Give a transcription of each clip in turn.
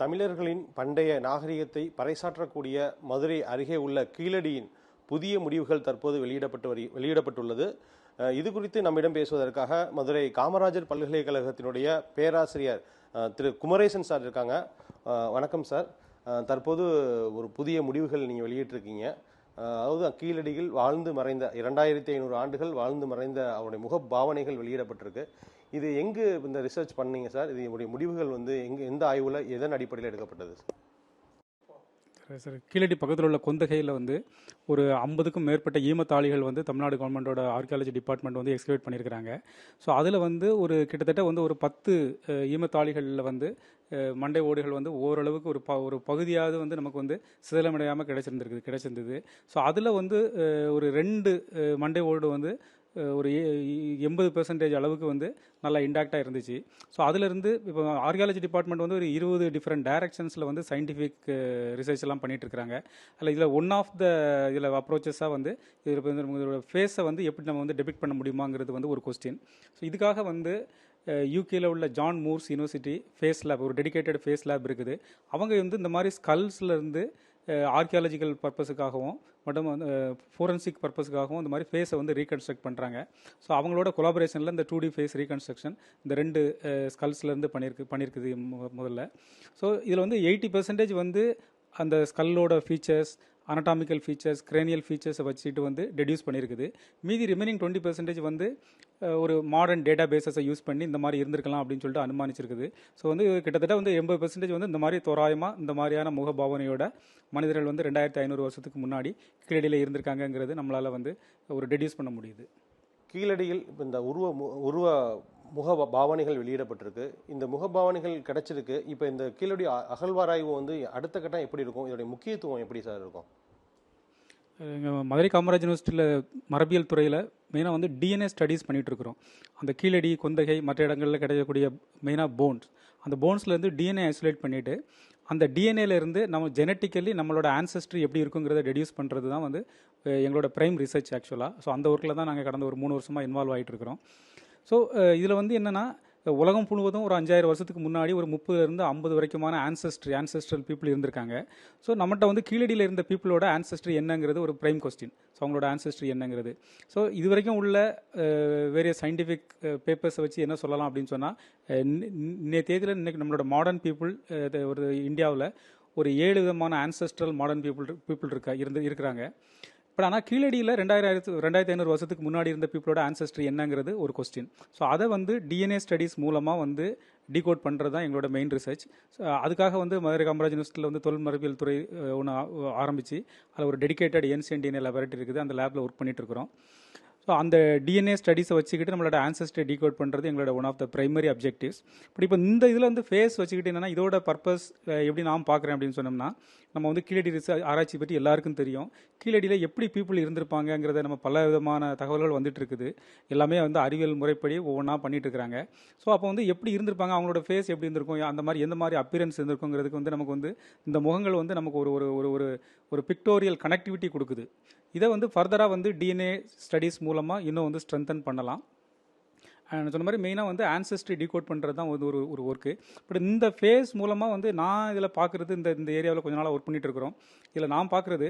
தமிழர்களின் பண்டைய நாகரிகத்தை பறைசாற்றக்கூடிய மதுரை அருகே உள்ள கீழடியின் புதிய முடிவுகள் தற்போது வெளியிடப்பட்டுள்ளது. இது குறித்து நம்மிடம் பேசுவதற்காக மதுரை காமராஜர் பல்கலைக்கழகத்தினுடைய பேராசிரியர் திரு குமரேசன் சார் இருக்காங்க. வணக்கம் சார். தற்போது ஒரு புதிய முடிவுகள் நீங்கள் வெளியிட்டிருக்கீங்க. அதாவது கீழடியில் வாழ்ந்து மறைந்த 2500 ஆண்டுகள் வாழ்ந்து மறைந்த அவருடைய முக பாவனைகள் வெளியிடப்பட்டிருக்கு. இது எங்கு இந்த ரிசர்ச் பண்ணீங்க சார்? இதனுடைய முடிவுகள் எந்த ஆய்வுல எதன் அடிப்படையில் எடுக்கப்பட்டது சார்? கீழடி பக்கத்தில் உள்ள கொந்தகையில் ஒரு 50க்கும் மேற்பட்ட ஈமத்தாளிகள் தமிழ்நாடு கவர்மெண்டோட ஆர்கியாலஜி டிபார்ட்மெண்ட் எக்ஸ்கவேட் பண்ணியிருக்கிறாங்க. ஸோ அதில் ஒரு கிட்டத்தட்ட ஒரு 10 ஈமத்தாளிகளில் மண்டை ஓடுகள் ஓரளவுக்கு ஒரு பகுதியாவது நமக்கு சிதலமடையாமல் கிடைச்சிருந்தது. ஸோ அதில் ஒரு 2 மண்டை ஓடு ஒரு 80% அளவுக்கு நல்லா இன்டாக்டாக இருந்துச்சு. ஸோ அதிலிருந்து இப்போ ஆர்கியாலஜி டிபார்ட்மெண்ட் ஒரு 20 டிஃப்ரெண்ட் டைரக்ஷன்ஸில் சயின்டிஃபிக் ரிசர்ச் எல்லாம் பண்ணிட்டு இருக்காங்க. அதில் இதில் ஒன் ஆஃப் த இதில் அப்ரோச்சஸாக இதோட ஃபேஸை எப்படி நம்ம டெபிக்ட் பண்ண முடியுமாங்கிறது ஒரு கொஸ்டின். ஸோ இதுக்காக யூகேல உள்ள John Moores university face lab, ஒரு டெடிகேட்டட் ஃபேஸ் லேப் இருக்குது. அவங்க இந்த மாதிரி ஸ்கல்ஸ்லேருந்து ஆர்கியாலஜிக்கல் பர்பஸுக்காகவும் மற்றும் ஃபோரன்சிக் பர்பஸுக்காகவும் இந்த மாதிரி ஃபேஸை ரீகன்ஸ்ட்ரக்ட் பண்ணுறாங்க. ஸோ அவங்களோட கொலாபரேஷனில் இந்த 2D ஃபேஸ் ரீகன்ஸ்ட்ரக்ஷன் இந்த 2 ஸ்கல்ஸ்லேருந்து பண்ணியிருக்குது முதல்ல. ஸோ இதில் 80% அந்த ஸ்கல்லோட ஃபீச்சர்ஸ், அனட்டாமிக்கல் ஃபீச்சர்ஸ், கிரேனியல் ஃபீச்சர்ஸை வச்சுட்டு டெடியூஸ் பண்ணியிருக்குது. மீதி ரிமைனிங் 20% ஒரு மாடர்ன் டேட்டா பேஸஸை யூஸ் பண்ணி இந்த மாதிரி இருந்திருக்கலாம் அப்படின்னு சொல்லிட்டு அனுமானிச்சிருக்குது. ஸோ கிட்டத்தட்ட 80% இந்த மாதிரி தோராயமாக இந்த மாதிரியான முகபாவனையோட மனிதர்கள் 2500 வருஷத்துக்கு முன்னாடி கீழடியில் இருந்திருக்காங்கிறது நம்மளால் ஒரு டெடியூஸ் பண்ண முடியுது. கீழடியில் இந்த உருவ முக பாவனைகள் வெளியிடப்பட்டிருக்கு. இந்த முகபாவனைகள் கிடைச்சிருக்கு. இப்போ இந்த கீழடி அகழ்வாராய்வு அடுத்த கட்டம் எப்படி இருக்கும்? இதோடைய முக்கியத்துவம் எப்படி சார் இருக்கும்? மதுரை காமராஜ் யூனிவர்சிட்டியில் மரபியல் துறையில் மெயினாக டிஎன்ஏ ஸ்டடீஸ் பண்ணிகிட்டு இருக்கிறோம். அந்த கீழடி, கொந்தகை, மற்ற இடங்களில் கிடைக்கக்கூடிய மெயினாக போன்ஸ், அந்த போன்ஸ்லேருந்து டிஎன்ஏ ஐசோலேட் பண்ணிவிட்டு அந்த டிஎன்ஏலேருந்து நம்ம ஜெனட்டிக்கலி நம்மளோட ஆன்செஸ்ட்ரி எப்படி இருக்குங்கிறத டெடியூஸ் பண்ணுறது தான் எங்களோட ப்ரைம் ரிசர்ச் ஆக்சுவலாக. ஸோ அந்த ஒர்க்கில் தான் நாங்கள் கடந்த ஒரு 3 வருஷமாக இன்வால்வ் ஆகிட்டு இருக்கிறோம். ஸோ இதில் என்னென்னா, உலகம் முழுவதும் ஒரு 5000 வருஷத்துக்கு முன்னாடி ஒரு 30லேருந்து 50 வரைக்குமான ஆன்செஸ்ட்ரல் பீப்புள் இருந்திருக்காங்க. ஸோ நம்மகிட்ட கீழடியில் இருந்த பீப்புளோட ஆன்செஸ்ட்ரி என்னங்கிறது ஒரு ப்ரைம் கொஸ்டின். ஸோ அவங்களோட ஆன்செஸ்ட்ரி என்னங்கிறது. ஸோ இது வரைக்கும் உள்ள வேரியஸ் சயின்டிஃபிக் பேப்பர்ஸை வச்சு என்ன சொல்லலாம் அப்படின்னு சொன்னால், இன்னைய தேதியில் இன்றைக்கி நம்மளோட மாடர்ன் பீப்புள் ஒரு இந்தியாவில் ஒரு 7 விதமான ஆன்செஸ்ட்ரல் மாடர்ன் பீப்புள் இருக்கிறாங்க. பட் ஆனால் கீழடியில் 2500 வருஷத்துக்கு முன்னாடி இருந்த பீப்புளோட ஆன்செஸ்ட்ரி என்னங்கிறது ஒரு கொஸ்டின். ஸோ அதை டிஎன்ஏ ஸ்டடீஸ் மூலமாக டீகோட் பண்ணுறது தான் எங்களோட மெயின் ரிசர்ச். அதுக்காக மதுரை காமராஜ் யூனிவர்சிட்டியில் தொழில் மரபியல் துறை ஒன்று ஆரம்பித்து அதில் ஒரு டெடிகேட்டட் ஏன்சியன்ட் டிஎன்ஏ லேபரேட்டரி இருக்குது. அந்த லேபில் ஒர்க் பண்ணிட்டு இருக்கிறோம். ஸோ அந்த டிஎன்ஏ ஸ்டடீஸை வச்சுக்கிட்டு நம்மளோட ஆன்செஸ்ட்ரி டீகோட் பண்ணுறது எங்களோட one of the primary objectives. But இப்போ இந்த இதில் ஃபேஸ் வச்சுக்கிட்டு என்னென்னா, இதோட பர்பஸ் எப்படி நான் பார்க்குறேன் அப்படின்னு சொன்னோம்னா, நம்ம கீழடி ரிசர்ச் ஆராய்ச்சி பற்றி எல்லாருக்கும் தெரியும். கீழடியில் எப்படி பீப்புள் இருந்திருப்பாங்கிறத நம்ம பல விதமான தகவல்கள் வந்துட்டு இருக்குது. எல்லாமே அறிவியல் முறைப்படி ஒவ்வொன்றா பண்ணிட்டு இருக்கிறாங்க. ஸோ அப்போ எப்படி இருந்திருப்பாங்க, அவங்களோட ஃபேஸ் எப்படி இருந்திருக்கும், அந்த மாதிரி எந்த மாதிரி அப்பியரன்ஸ் இருந்திருக்குங்கிறதுக்கு நமக்கு இந்த முகங்கள் நமக்கு ஒரு பிக்டோரியல் கனெக்டிவிட்டி கொடுக்குது. இதை ஃபர்தராக டிஎன்ஏ ஸ்டடீஸ் மூலமாக இன்னும் ஸ்ட்ரென்தன் பண்ணலாம். சொன்ன மாதிரி மெயினாக ஆன்செஸ்ட்ரி டீகோட் பண்ணுறது தான் ஒரு ஒர்க்கு. பட் இந்த ஃபேஸ் மூலமாக நான் இதில் பார்க்குறது, இந்த ஏரியாவில் கொஞ்ச நாளாக ஒர்க் பண்ணிட்டு இருக்கிறோம். இதில் நான் பார்க்குறது,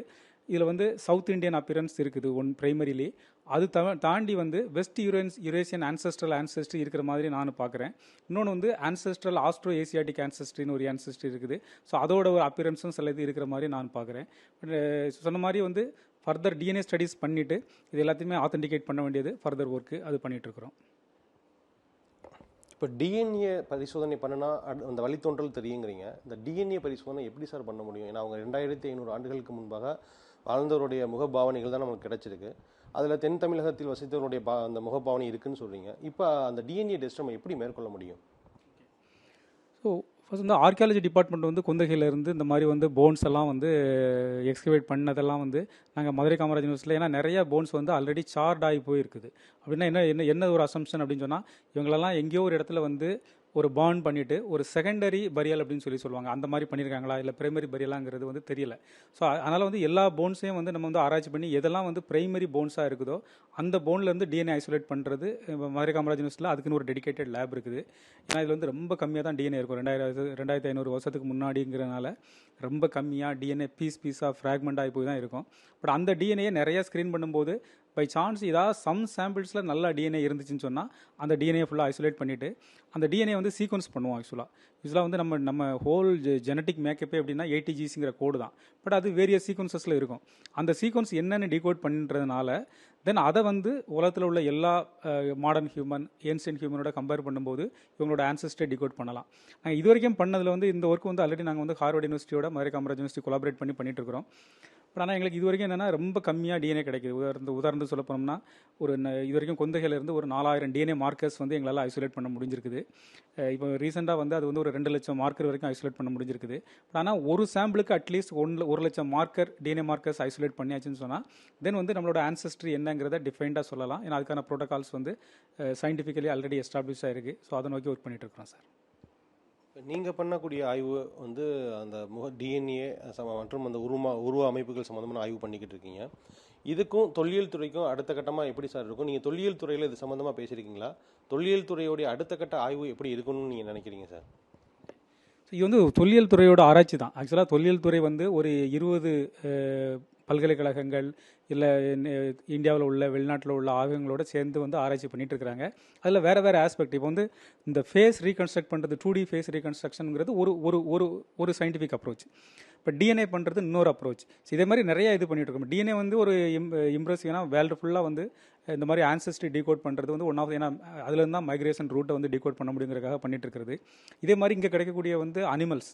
இதில் சவுத் இந்தியன் அப்பியரன்ஸ் இருக்குது ஒன் பிரைமரிலி. அது தாண்டி வெஸ்ட் யூரேசியன் ஆன்செஸ்ட்ரி இருக்கிற மாதிரி நான் பார்க்குறேன். இன்னொன்று ஆன்செஸ்ட்ரல் ஆஸ்ட்ரோ ஏசியாட்டிக் ஆன்செஸ்ட்ரின்னு ஒரு ஆன்செஸ்ட்ரி இருக்குது. ஸோ அதோட ஒரு அப்பியரன்ஸும் சில இது இருக்கிற மாதிரி நான் பார்க்குறேன். சொன்ன மாதிரி ஃபர்தர் டிஎன்ஏ ஸ்டடீஸ் பண்ணிவிட்டு இது எல்லாத்தையுமே ஆத்தென்டிகேட் பண்ண வேண்டியது ஃபர்தர் ஒர்க்கு, அது பண்ணிகிட்ருக்குறோம். இப்போ டிஎன்ஏ பரிசோதனை பண்ணினா அந்த வழித்தோன்றல் தெரியுங்கிறீங்க. இந்த டிஎன்ஏ பரிசோதனை எப்படி சார் பண்ண முடியும்? ஏன்னா அவங்க 2500 ஆண்டுகளுக்கு முன்பாக வாழ்ந்தவருடைய முகபாவனைகள் தான் நமக்கு கிடைச்சிருக்கு. அதில் தென் தமிழகத்தில் வசித்தவருடைய அந்த முகபாவனை இருக்குன்னு சொல்கிறீங்க. இப்போ அந்த டிஎன்ஏ டெஸ்ட் நம்ம எப்படி மேற்கொள்ள முடியும்? ஸோ ஃபர்ஸ்ட் ஆர்கியாலஜி டிபார்ட்மெண்ட் கொந்தகையிலேருந்து இந்த மாதிரி போன்ஸ் எல்லாம் எக்ஸ்கவேட் பண்ணதெல்லாம் நாங்கள் மதுரை காமராஜ் யூனிவர்சிட்டியில், ஏன்னா நிறைய போன்ஸ் ஆல்ரெடி சார்ட் ஆகி போயிருக்குது. அப்படின்னா என்ன ஒரு அசம்ஷன் அப்படின்னு சொன்னால், இவங்களெல்லாம் எங்கேயோ ஒரு இடத்துல ஒரு பார்ன் பண்ணிவிட்டு ஒரு செகண்டரி பரியல் அப்படின்னு சொல்லுவாங்க. அந்த மாதிரி பண்ணியிருக்காங்களா இல்லை பிரைமரி பரியலாங்கிறது வந்து தெரியல. ஸோ அதனால் வந்து எல்லா போன்ஸையும் வந்து நம்ம வந்து ஆராய்ச்சி பண்ணி எதெல்லாம் வந்து பிரைமரி போன்ஸாக இருக்குதோ அந்த போன்லேருந்து டிஎன்ஏ ஐசோலேட் பண்ணுறது மதுரை காமராஜ் யூனிவர்சிட்டியில் அதுக்குன்னு ஒரு டெடிகேட்டட் லேப் இருக்குது. ஏன்னா இதில் வந்து ரொம்ப கம்மியாக தான் டிஎன்ஏ இருக்கும். 2500 வருஷத்துக்கு முன்னாடிங்கிறனால ரொம்ப கம்மியாக டிஎன்ஏ பீஸாக ஃப்ராக்மெண்ட் ஆகி போய் தான் இருக்கும். பட் அந்த டிஎன்ஏ நிறைய ஸ்க்ரீன் பண்ணும்போது பை சான்ஸ் ஏதாவது சம் சாம்பிள்ஸில் நல்லா டிஎன்ஏ இருந்துச்சுன்னு சொன்னால் அந்த டிஎன்ஏ ஃபுல்லாக ஐசோலேட் பண்ணிவிட்டு அந்த டிஎன்ஏ வந்து சீக்வன்ஸ் பண்ணுவோம். யூஸ்வலாக வந்து நம்ம ஹோல் ஜெனட்டிக் மேக்கப்பே எப்படின்னா 80 ஜிஸுங்கிற கோடு தான். பட் அது வேரியஸ் சீக்வன்சஸில் இருக்கும். அந்த சீக்வன்ஸ் என்னென்னு டிகோட் பண்ணுறதுனால தென் அதை வந்து உலகத்தில் உள்ள எல்லா மாடர்ன் ஹியூமன் ஏன்சியன்ட் ஹியூமனோட கம்பேர் பண்ணும்போது இவங்களோட ஆன்சஸ்டரை டிகோட் பண்ணலாம். நாங்கள் இது வரைக்கும் பண்ணதில் வந்து இந்த ஒர்க் வந்து ஆல்ரெடி நாங்கள் வந்து ஹார்வர்ட் யூனிவர்சிட்டியோட மதுரை காமராஜ் யூனிவர்சிட்டி கொலாபரேட் பண்ணிட்டு இருக்கிறோம். பட் ஆனால் எங்களுக்கு இது வரைக்கும் என்னென்னா ரொம்ப கம்மியாக டிஎன்ஏ கிடைக்குது. உதாரணத்துக்கு சொல்ல போனோம்னா இது வரைக்கும் கொந்தைகளிலிருந்து ஒரு 4000 டிஎன்ஏ மார்க்கர்ஸ் வந்து எங்களால் ஐசோலேட் பண்ண முடிஞ்சிருக்குது. இப்போ ரீசெண்டாக வந்து அது வந்து ஒரு 2 லட்சம் மார்க்கர் வரைக்கும் ஐசோலேட் பண்ண முடிஞ்சிருக்குது. பட் ஆனால் ஒரு சாம்பிளுக்கு அட்லீஸ்ட் 1 லட்சம் டிஎன்ஏ மார்க்கர்ஸ் ஐசோலேட் பண்ணியாச்சுன்னு சொன்னால் தென் வந்து நம்மளோட ஆன்சஸ்ட்ரி என்னங்கிறத டிஃபைண்டாக சொல்லலாம். ஏன்னா அதுக்கான ப்ரோட்டோகால்ஸ் வந்து சயின்டிஃபிக்கலி ஆல்ரெடி எஸ்டாப்ளிஷ் ஆயிருக்கு. ஸோ அதை நோக்கி ஒர்க் பண்ணிட்டு இருக்கிறோம் சார். நீங்கள் பண்ணக்கூடிய ஆய்வு வந்து அந்த டிஎன்ஏ மற்றும் அந்த உருவ அமைப்புகள் சம்மந்தமான ஆய்வு பண்ணிக்கிட்டு இருக்கீங்க. இதுக்கும் தொல்லியல் துறைக்கும் அடுத்த கட்டமாக எப்படி சார் இருக்கும்? நீங்கள் தொல்லியல் துறையில் இது சம்மந்தமாக பேசியிருக்கீங்களா? தொல்லியல் துறையோடைய அடுத்த கட்ட ஆய்வு எப்படி இருக்கணும்னு நீங்கள் நினைக்கிறீங்க சார்? இது வந்து தொல்லியல் துறையோட ஆராய்ச்சி தான். ஆக்சுவலாக தொல்லியல் துறை வந்து ஒரு 20 பல்கலைக்கழகங்கள் இல்லை இந்தியாவில் உள்ள வெளிநாட்டில் உள்ள ஆய்வகங்களோட சேர்ந்து வந்து ஆராய்ச்சி பண்ணிட்டு இருக்கிறாங்க. அதில் வேறு வேறு ஆஸ்பெக்ட். இப்போ வந்து இந்த ஃபேஸ் ரீகன்ஸ்ட்ரக்ட் பண்ணுறது 2D ஃபேஸ் ரீகன்ஸ்ட்ரக்ஷனுங்கிறது ஒரு சயின்டிஃபிக் அப்ரோச். இப்போ டிஎன்ஏ பண்ணுறது இன்னொரு அப்ரோச். ஸோ இதே மாதிரி நிறைய இது பண்ணிட்டு இருக்கோம். டிஎன்ஏ வந்து ஒரு இம்ப்ரெசிவான வேர்ல்டு ஃபுல்லாக வந்து இந்த மாதிரி ஆன்சஸ்ட்ரி டீகோட் பண்ணுறது வந்து ஒன் ஆஃப் ஏன்னா அதுலேருந்து தான் மைக்ரேஷன் ரூட்டை வந்து டீகோட் பண்ண முடியுங்கிறதுக்காக பண்ணிட்டு இருக்கிறது. இதே மாதிரி இங்கே கிடைக்கக்கூடிய வந்து அனிமல்ஸ்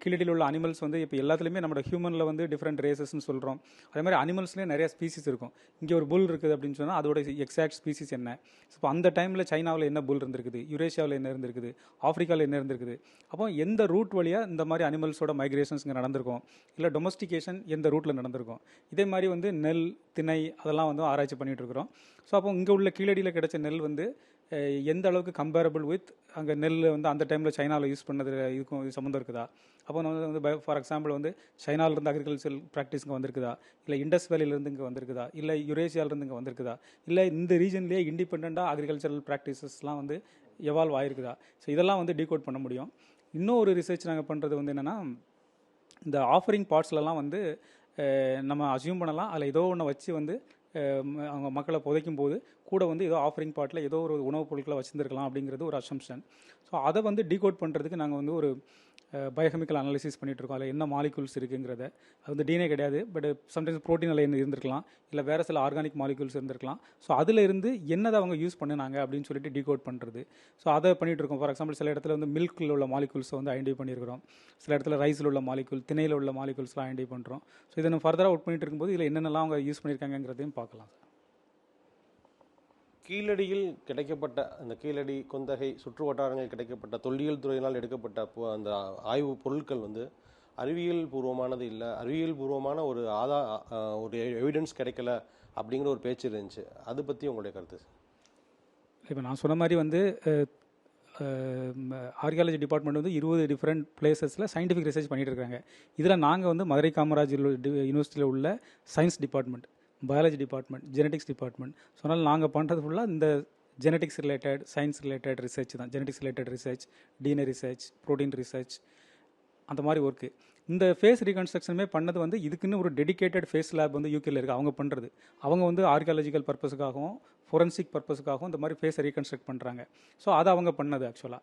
கீழடியில் உள்ள அனிமல்ஸ் வந்து இப்போ எல்லாத்துலேயுமே நம்ம ஹியூமனில் வந்து டிஃப்ரெண்ட் ரேசஸ்ன்னு சொல்கிறோம். அதே மாதிரி அனிமல்ஸ்லேயே நிறைய ஸ்பீசிஸ் இருக்கும். இங்கே ஒரு புல் இருக்குது அப்படின்னு சொன்னால் அதோட எக்ஸாக்ட் ஸ்பீசிஸ் என்ன? இப்போ அந்த டைமில் சைனாவில் என்ன புல் இருந்திருக்குது, யுரேஷியாவில் என்ன இருந்திருக்குது, ஆஃப்ரிக்காவில் என்ன இருந்திருக்குது. அப்போ எந்த ரூட் வழியாக இந்த மாதிரி அனிமல்ஸோட மைக்ரேஷன்ஸ் இங்கே நடந்திருக்கும், இல்லை டொமஸ்டிகேஷன் எந்த ரூட்டில் நடந்திருக்கும். இதே மாதிரி வந்து நெல், திணை அதெல்லாம் வந்து ஆராய்ச்சி பண்ணிகிட்டு இருக்கிறோம். ஸோ அப்போ இங்கே உள்ள கீழடியில் கிடைச்ச நெல் வந்து எந்த அளவுக்கு கம்பேரபிள் வித் அங்கே நெல் வந்து அந்த டைமில் சைனாவில் யூஸ் பண்ணது இதுக்கும் சம்மந்தம் இருக்குதா? அப்போ வந்து ஃபார் எக்ஸாம்பிள் வந்து சைனாவிலேருந்து அக்ரிகல்ச்சர் ப்ராக்டிஸ் இங்கே வந்திருக்குதா, இல்லை இண்டஸ் வேலியிலேருந்து இங்கே வந்திருக்குதா, இல்லை யுரேஷியாவிலேருந்து இங்கே வந்திருக்குதா, இல்லை இந்த ரீஜன்லேயே இண்டிபெண்ட்டாக அக்ரிகல்ச்சரல் ப்ராக்டிசஸ்லாம் வந்து எவால்வ் ஆகிருக்குதா. ஸோ இதெல்லாம் வந்து டீகோட் பண்ண முடியும். இன்னும் ஒரு ரிசர்ச் நாங்கள் பண்ணுறது வந்து என்னென்னா இந்த ஆஃபரிங் பார்ட்ஸ்லலாம் வந்து நம்ம அசியூம் பண்ணலாம் அதில் ஏதோ ஒன்று வச்சு வந்து அவங்க மக்களை புதைக்கும் போது கூட வந்து ஏதோ ஆஃபரிங் பார்ட்டில் ஏதோ ஒரு உணவுப் பொருட்களை வச்சுருந்துருக்கலாம் அப்படிங்கிறது ஒரு அசம்ஷன். ஸோ அதை வந்து டீகோட் பண்ணுறதுக்கு நாங்கள் வந்து ஒரு பயோகெமிக்கல் அனாலிசிஸ் பண்ணிகிட்ருக்கோம். அதில் என்ன மாலிகூல்ஸ் இருக்குங்கிறத. அது வந்து டிஎன்ஏ கிடையாது, பட் சம்டைம்ஸ் ப்ரோட்டீன் அதில் இருந்திருக்கலாம், இல்லை வேறு சில ஆர்கானிக் மாலிகூல்ஸ் இருந்திருக்கலாம். ஸோ அதில் இருந்து என்னதை அவங்க யூஸ் பண்ணினாங்க அப்படின்னு சொல்லிட்டு டீகோட் பண்ணுறது. ஸோ அதை பண்ணிகிட்ருக்கோம். ஃபார் எக்ஸாம்பிள் சில இடத்துல வந்து மில்கில் உள்ள மாலிகூல்ஸை வந்து ஐடென்டிஃபை பண்ணியிருக்கிறோம். சில இடத்துல ரைஸில் உள்ள மாலிகூல், திணையில் உள்ள மாலிகூல்ஸ்லாம் ஐடென்டிஃபை பண்ணுறோம். ஸோ இதை நம்ம ஃபர்தராக ஒர்க் பண்ணிட்டு இருக்கும்போது இதில் என்னென்னலாம் அவங்க யூஸ் பண்ணியிருக்காங்கிறதையும் பார்க்கலாம். கீழடியில் கிடைக்கப்பட்ட அந்த கீழடி, கொந்தகை, சுற்று வட்டாரங்கள் கிடைக்கப்பட்ட தொல்லியல் துறையினால் எடுக்கப்பட்ட அந்த ஆய்வு பொருட்கள் வந்து அறிவியல் பூர்வமானது இல்லை, அறிவியல் பூர்வமான ஒரு ஒரு எவிடன்ஸ் கிடைக்கல அப்படிங்கிற ஒரு பேச்சு இருந்துச்சு. அதை பற்றி உங்களுடைய கருத்து? இப்போ நான் சொன்ன மாதிரி வந்து ஆர்கியாலஜி டிபார்ட்மெண்ட் வந்து 20 டிஃப்ரெண்ட் பிளேசஸில் சயின்டிஃபிக் ரிசர்ச் பண்ணிட்டு இருக்காங்க. இதில் நாங்கள் வந்து மதுரை காமராஜ் யூனிவர்சிட்டியில் உள்ள science department, biology department, genetics department. So அதனால் நாங்கள் பண்ணுறது ஃபுல்லாக இந்த genetics related, science related research தான். Genetics related research, DNA research, protein research, அந்த மாதிரி ஒர்க்கு. இந்த ஃபேஸ் ரீகன்ஸ்ட்ரக்ஷனுமே பண்ணது வந்து இதுக்குன்னு ஒரு டெடிகேட்டட் ஃபேஸ் லேப் வந்து யூகேல இருக்குது. அவங்க பண்ணுறது அவங்க வந்து ஆர்கியாலஜிக்கல் பர்பஸுக்காகவும் ஃபோரன்சிக் பர்பஸுக்காகவும் இந்த மாதிரி ஃபேஸை ரீகன்ஸ்ட்ரக்ட் பண்ணுறாங்க. ஸோ அதை அவங்க பண்ணது ஆக்சுவலாக.